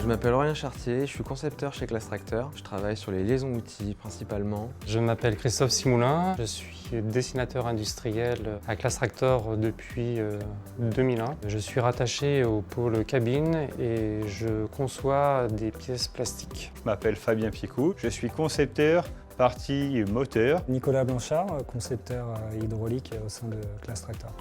Je m'appelle Aurélien Chartier, je suis concepteur chez Classe Tracteur. Je travaille sur les liaisons outils principalement. Je m'appelle Christophe Simoulin, je suis dessinateur industriel à Classe Tracteur depuis 2001. Je suis rattaché au pôle cabine et je conçois des pièces plastiques. Je m'appelle Fabien Picou, je suis concepteur partie moteur. Nicolas Blanchard, concepteur hydraulique au sein de Classe Tracteur.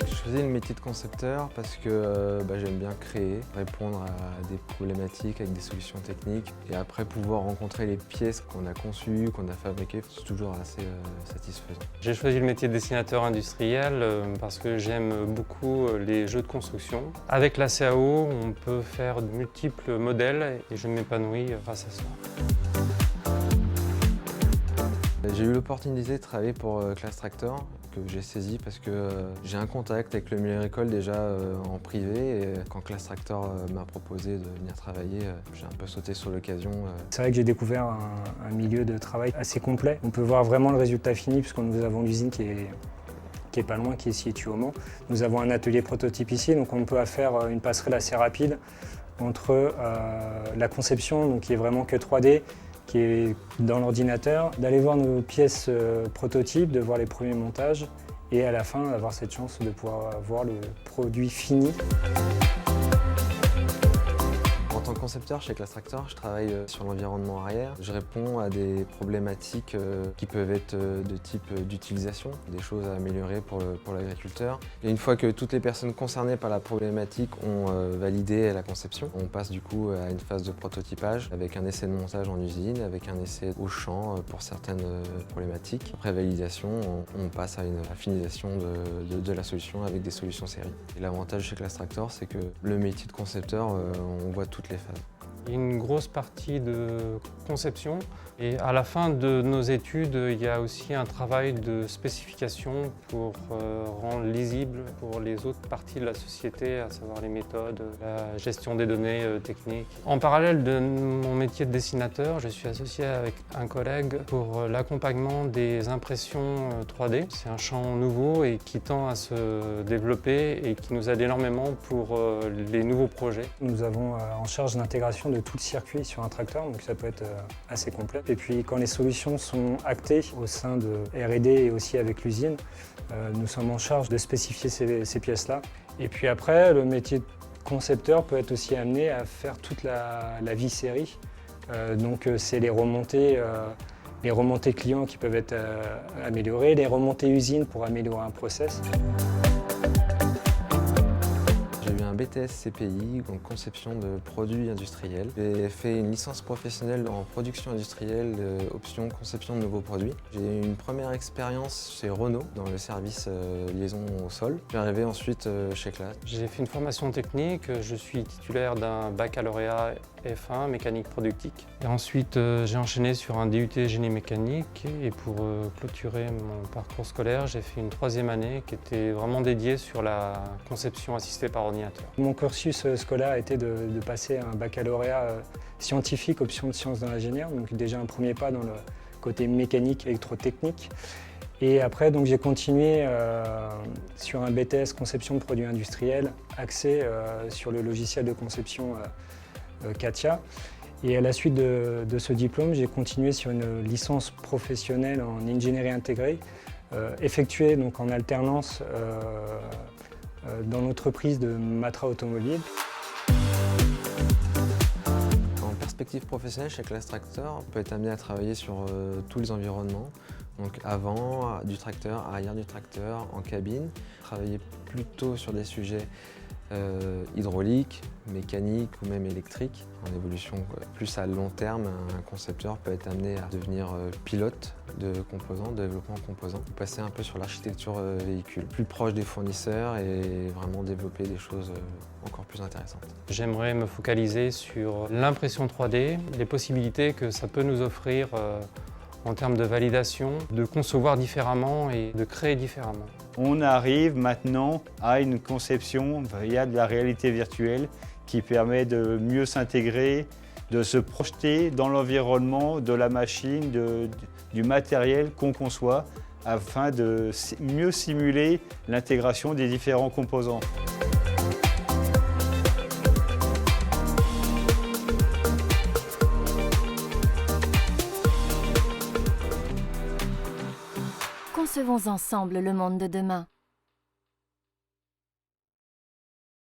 Je faisais le métier de concepteur parce que j'aime bien créer, répondre à des problématiques avec des solutions techniques et après pouvoir rencontrer les pièces qu'on a conçues, qu'on a fabriquées, c'est toujours assez satisfaisant. J'ai choisi le métier de dessinateur industriel parce que j'aime beaucoup les jeux de construction. Avec la CAO, on peut faire de multiples modèles et je m'épanouis grâce à ça. J'ai eu l'opportunité de travailler pour Classe Tracteur, que j'ai saisi parce que j'ai un contact avec le milieu agricole déjà en privé et quand Classe Tracteur m'a proposé de venir travailler, j'ai un peu sauté sur l'occasion. C'est vrai que j'ai découvert un milieu de travail assez complet. On peut voir vraiment le résultat fini puisque nous avons l'usine qui est pas loin, qui est située au Mans. Nous avons un atelier prototype ici, donc on peut faire une passerelle assez rapide entre la conception, donc qui est vraiment que 3D, qui est dans l'ordinateur, d'aller voir nos pièces prototypes, de voir les premiers montages et à la fin avoir cette chance de pouvoir voir le produit fini. En tant que concepteur chez Classe Tracteur, je travaille sur l'environnement arrière. Je réponds à des problématiques qui peuvent être de type d'utilisation, des choses à améliorer pour l'agriculteur. Et une fois que toutes les personnes concernées par la problématique ont validé la conception, on passe du coup à une phase de prototypage avec un essai de montage en usine, avec un essai au champ pour certaines problématiques. Après validation, on passe à une affinisation de la solution avec des solutions série. Et l'avantage chez Classe Tracteur, c'est que le métier de concepteur, on voit toutes les phases. Il y a une grosse partie de conception et à la fin de nos études, il y a aussi un travail de spécification pour rendre lisible pour les autres parties de la société, à savoir les méthodes, la gestion des données techniques. En parallèle de mon métier de dessinateur, je suis associé avec un collègue pour l'accompagnement des impressions 3D. C'est un champ nouveau et qui tend à se développer et qui nous aide énormément pour les nouveaux projets. Nous avons en charge l'intégration de tout le circuit sur un tracteur, donc ça peut être assez complet. Et puis quand les solutions sont actées au sein de R&D et aussi avec l'usine, nous sommes en charge de spécifier ces pièces-là. Et puis après, le métier de concepteur peut être aussi amené à faire toute la vie série. Donc c'est les remontées clients qui peuvent être améliorées, les remontées usines pour améliorer un process. J'ai eu un BTS CPI, donc conception de produits industriels. J'ai fait une licence professionnelle en production industrielle, option conception de nouveaux produits. J'ai eu une première expérience chez Renault dans le service liaison au sol. Je suis arrivé ensuite chez Classe. J'ai fait une formation technique, je suis titulaire d'un baccalauréat F1 mécanique productique. Et ensuite j'ai enchaîné sur un DUT génie mécanique et pour clôturer mon parcours scolaire, j'ai fait une 3e année qui était vraiment dédiée sur la conception assistée par ordinateur. Mon cursus scolaire a été de passer un baccalauréat scientifique, option de sciences de l'ingénieur, donc déjà un premier pas dans le côté mécanique électrotechnique. Et après, donc, j'ai continué sur un BTS conception de produits industriels axé sur le logiciel de conception CATIA. Et à la suite de ce diplôme, j'ai continué sur une licence professionnelle en ingénierie intégrée, effectuée donc en alternance dans l'entreprise de Matra Automobile. En perspective professionnelle, chez Classe Tracteur, on peut être amené à travailler sur tous les environnements. Donc avant du tracteur, arrière du tracteur, en cabine. Travailler plutôt sur des sujets hydrauliques, mécaniques ou même électriques. En évolution plus à long terme, un concepteur peut être amené à devenir pilote de composants, de développement composants, passer un peu sur l'architecture véhicule, plus proche des fournisseurs et vraiment développer des choses encore plus intéressantes. J'aimerais me focaliser sur l'impression 3D, les possibilités que ça peut nous offrir en termes de validation, de concevoir différemment et de créer différemment. On arrive maintenant à une conception via de la réalité virtuelle qui permet de mieux s'intégrer, de se projeter dans l'environnement de la machine, du matériel qu'on conçoit afin de mieux simuler l'intégration des différents composants. Concevons ensemble le monde de demain.